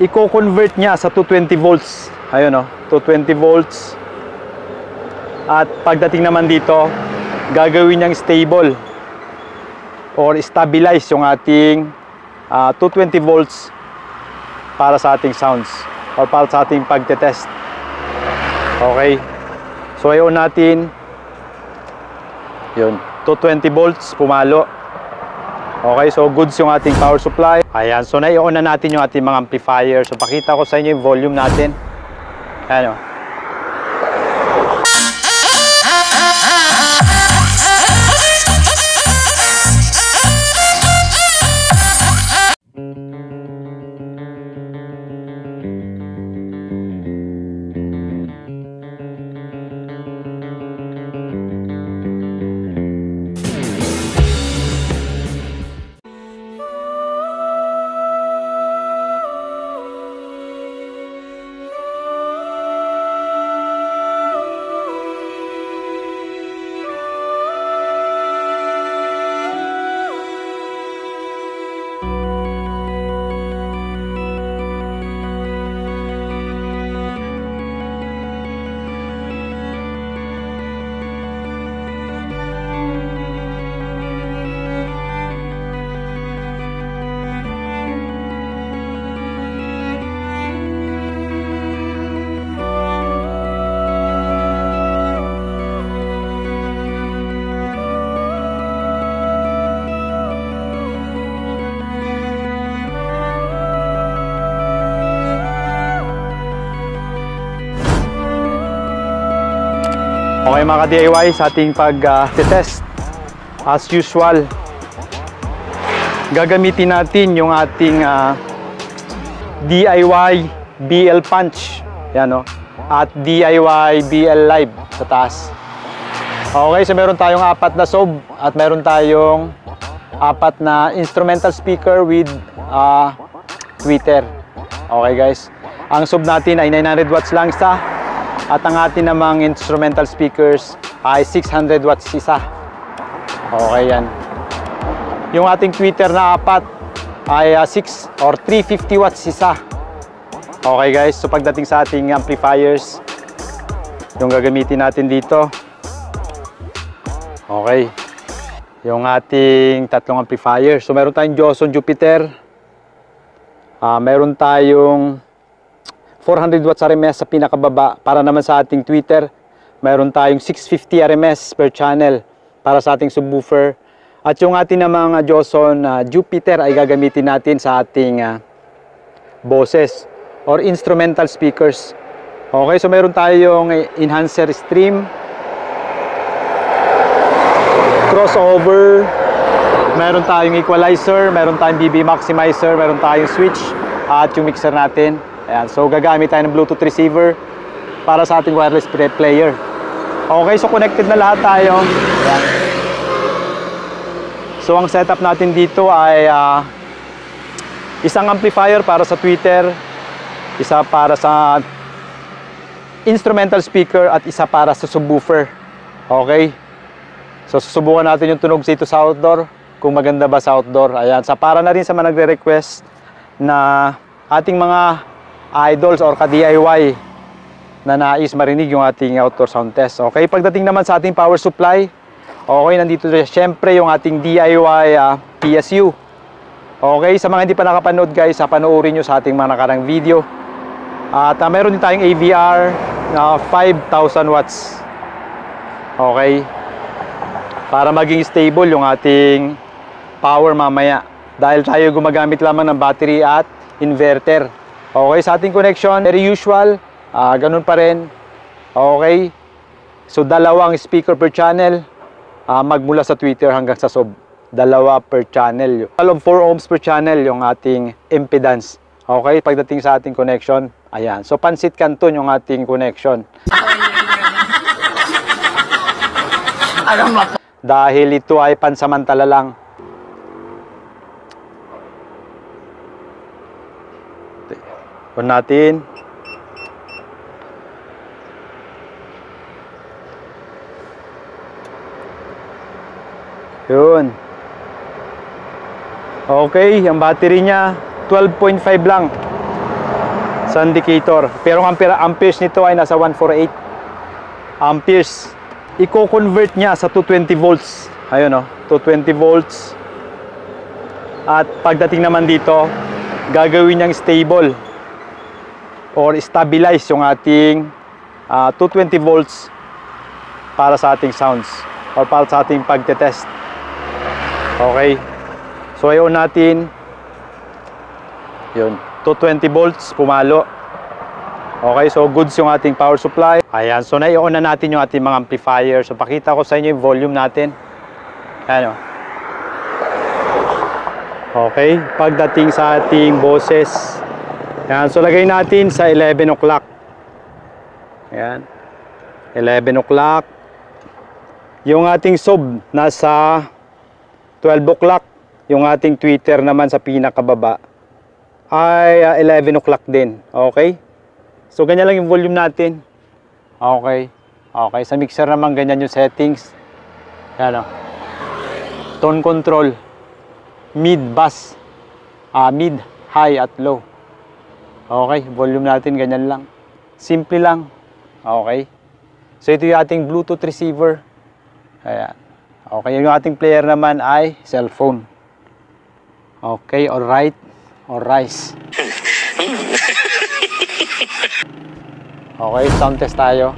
i-convert niya sa 220 volts. Ayun o, 220 volts. At pagdating naman dito, gagawin niyang stable or stabilize yung ating 220 volts para sa ating sounds or para sa ating pagtetest. Okay, so ayaw natin yun, 220 volts pumalo. Okay, so goods yung ating power supply. Ayan, so na-on na natin yung ating mga amplifier. So pakita ko sa inyo yung volume natin. Ayan o. Okay mga ka-DIY, sa ating pag-test, as usual, gagamitin natin yung ating DIY BL Punch, yan o, at DIY BL Live sa taas. Okay, so meron tayong 4 na sob at meron tayong 4 na instrumental speaker with tweeter. Okay guys, ang sob natin ay 900 watts lang isa. At ang ating namang instrumental speakers ay 600 watts isa. Okay yan. Yung ating tweeter na 4 ay 6 or 350 watts isa. Okay guys, so pagdating sa ating amplifiers, yung gagamitin natin dito. Okay. Yung ating 3 amplifiers. So meron tayong Joson Jupiter. Meron tayong 400 watts RMS sa pinakababa. Para naman sa ating tweeter, mayroon tayong 650 RMS per channel para sa ating subwoofer. At yung ating namang Joson Jupiter ay gagamitin natin sa ating boses or instrumental speakers. Okay, so mayroon tayong enhancer stream, crossover, mayroon tayong equalizer, mayroon tayong BB maximizer, mayroon tayong switch, at yung mixer natin. Ayan, so gagamit tayo ng Bluetooth receiver para sa ating wireless player. Okay, so connected na lahat tayo. Ayan. So ang setup natin dito ay isang amplifier para sa tweeter, isa para sa instrumental speaker, at isa para sa subwoofer. Okay, so susubukan natin yung tunog dito sa outdoor, kung maganda ba sa outdoor. Ayan, sa para na rin sa mga nagre-request na ating mga idols or ka-DIY na nais marinig yung ating outdoor sound test. Okay, pagdating naman sa ating power supply, okay, nandito syempre yung ating DIY PSU. Okay, sa mga hindi pa nakapanood guys, panoorin nyo sa ating mga nakarang video. At meron din tayong AVR na 5,000 watts. Okay, para maging stable yung ating power mamaya, dahil tayo gumagamit lamang ng battery at inverter. Okay, sa ating connection, very usual, ganun pa rin. Okay, so 2 speaker per channel, magmula sa tweeter hanggang sa sob, 2 per channel. 4 ohms per channel yung ating impedance. Okay, pagdating sa ating connection, ayan, so pansit canton yung ating connection. Dahil ito ay pansamantala lang. On natin. Yun. Okay, ang battery niya 12.5 lang. sa indicator. Pero ang amperes nito ay nasa 148 amperes. I-convert niya sa 220 volts. Ayun o, 220 volts. At pagdating naman dito, gagawin niyang stable or stabilize yung ating 220 volts para sa ating sounds or para sa ating pagtetest. Okay, so ayaw natin yun, 220 volts pumalo. Okay, so goods yung ating power supply. Ayan, so na-on na natin yung ating mga amplifier. So pakita ko sa inyo yung volume natin. Ayan o. Okay, pagdating sa ating boses, ayan, so lagay natin sa 11 o'clock. Ayan, 11 o'clock. Yung ating sub nasa 12 o'clock. Yung ating tweeter naman sa pinakababa ay 11 o'clock din. Okay, so ganyan lang yung volume natin. Okay, okay, sa mixer naman ganyan yung settings. Ayan o, tone control, mid, bass, mid, high at low. Okay, volume natin ganyan lang. Simple lang. Okay. So ito yung ating Bluetooth receiver. Ayan. Okay, yung ating player naman ay cellphone. Okay, alright. Or rice. Okay, sound test tayo.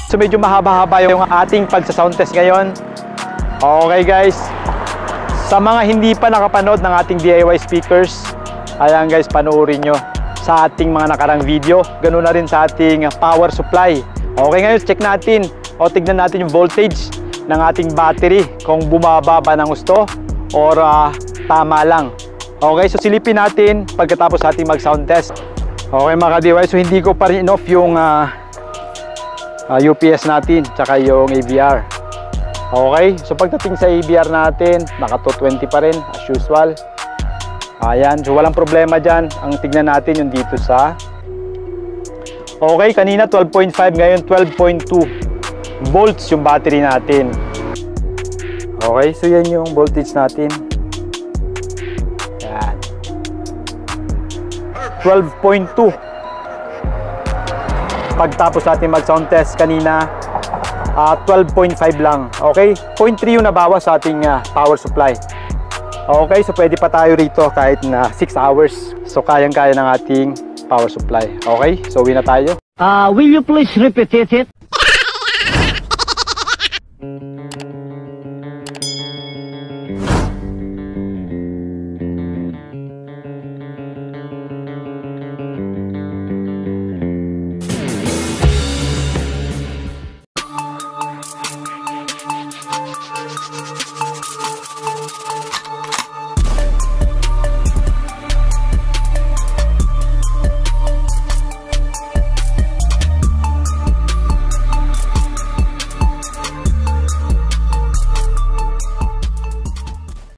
So medyo mahaba-haba yung ating pagsa-sound test ngayon. Okay guys, sa mga hindi pa nakapanood ng ating DIY speakers, ayan guys, panoorin nyo sa ating mga nakarang video. Ganun na rin sa ating power supply. Okay, ngayon check natin o tignan natin yung voltage ng ating battery, kung bumaba ba ng gusto or tama lang. Okay, so silipin natin pagkatapos ating mag-sound test. Okay mga ka-DIY, so hindi ko pa rin off yung UPS natin tsaka yung AVR. Okay, so pagdating sa AVR natin, naka 220 pa rin as usual. Ayan, so walang problema dyan. Ang tignan natin yung dito sa okay, kanina 12.5, ngayon 12.2 volts yung battery natin. Okay, so yan yung voltage natin. Yan, 12.2. Pagtapos natin mag sound test kanina, 12.5 lang. Okay, 0.3 yung nabawas sa ating power supply. Okay, so pwede pa tayo rito kahit na 6 hours. So kayang-kaya ng ating power supply. Okay, so uwi na tayo. Will you please repeat it?